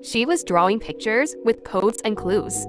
She was drawing pictures with codes and clues.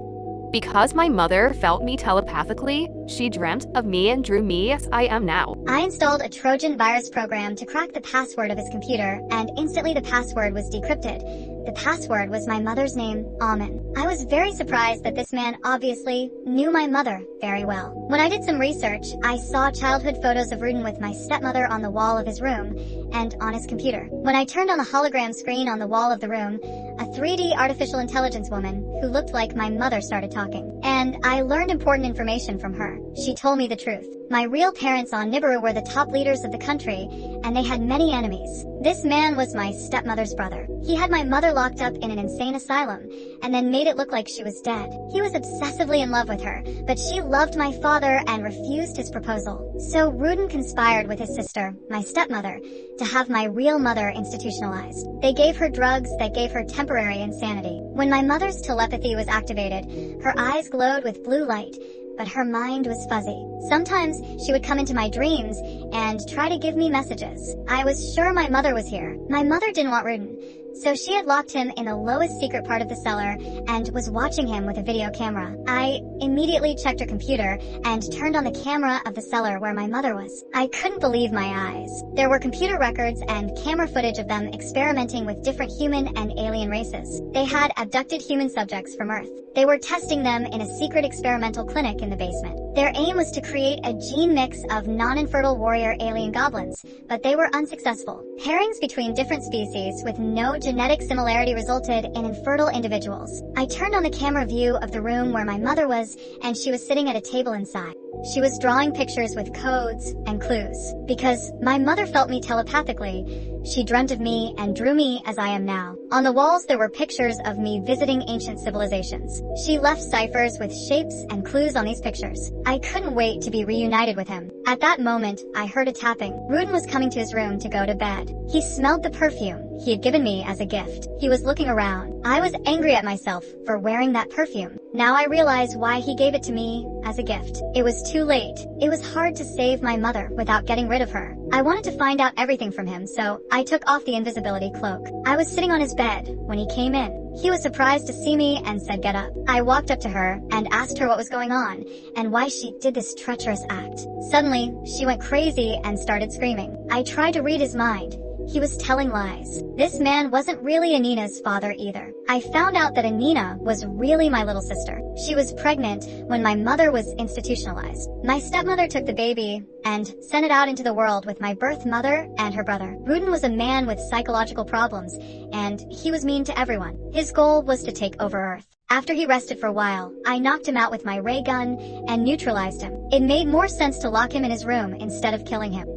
Because my mother felt me telepathically, she dreamt of me and drew me as I am now. I installed a Trojan virus program to crack the password of his computer, and instantly the password was decrypted. The password was my mother's name, Amen. I was very surprised that this man obviously knew my mother very well. When I did some research, I saw childhood photos of Rudin with my stepmother on the wall of his room and on his computer. When I turned on the hologram screen on the wall of the room, a 3D artificial intelligence woman who looked like my mother started talking. And I learned important information from her. She told me the truth. My real parents on Nibiru were the top leaders of the country, and they had many enemies. This man was my stepmother's brother. He had my mother locked up in an insane asylum, and then made it look like she was dead. He was obsessively in love with her, but she loved my father and refused his proposal. So Rudin conspired with his sister, my stepmother, to have my real mother institutionalized. They gave her drugs that gave her temporary insanity. When my mother's telepathy was activated, her eyes glowed with blue light, but her mind was fuzzy. Sometimes she would come into my dreams and try to give me messages. I was sure my mother was here. My mother didn't want Rudin, so she had locked him in the lowest secret part of the cellar and was watching him with a video camera. I immediately checked her computer and turned on the camera of the cellar where my mother was. I couldn't believe my eyes. There were computer records and camera footage of them experimenting with different human and alien races. They had abducted human subjects from Earth. They were testing them in a secret experimental clinic in the basement. Their aim was to create a gene mix of non-infertile warrior alien goblins, but they were unsuccessful. Pairings between different species with no genetic similarity resulted in infertile individuals. I turned on the camera view of the room where my mother was, and she was sitting at a table inside. She was drawing pictures with codes and clues. Because my mother felt me telepathically, she dreamt of me and drew me as I am now. On the walls there were pictures of me visiting ancient civilizations. She left ciphers with shapes and clues on these pictures. I couldn't wait to be reunited with him. At that moment, I heard a tapping. Rudin was coming to his room to go to bed. He smelled the perfume he had given me as a gift. He was looking around. I was angry at myself for wearing that perfume. Now I realize why he gave it to me as a gift. It was too late. It was hard to save my mother without getting rid of her. I wanted to find out everything from him, so I took off the invisibility cloak. I was sitting on his bed when he came in. He was surprised to see me and said, "Get up." I walked up to her and asked her what was going on and why she did this treacherous act. Suddenly, she went crazy and started screaming. I tried to read his mind. He was telling lies. This man wasn't really Anina's father either. I found out that Anina was really my little sister. She was pregnant when my mother was institutionalized. My stepmother took the baby and sent it out into the world with my birth mother and her brother. Rudin was a man with psychological problems, and he was mean to everyone. His goal was to take over Earth. After he rested for a while, I knocked him out with my ray gun and neutralized him. It made more sense to lock him in his room instead of killing him.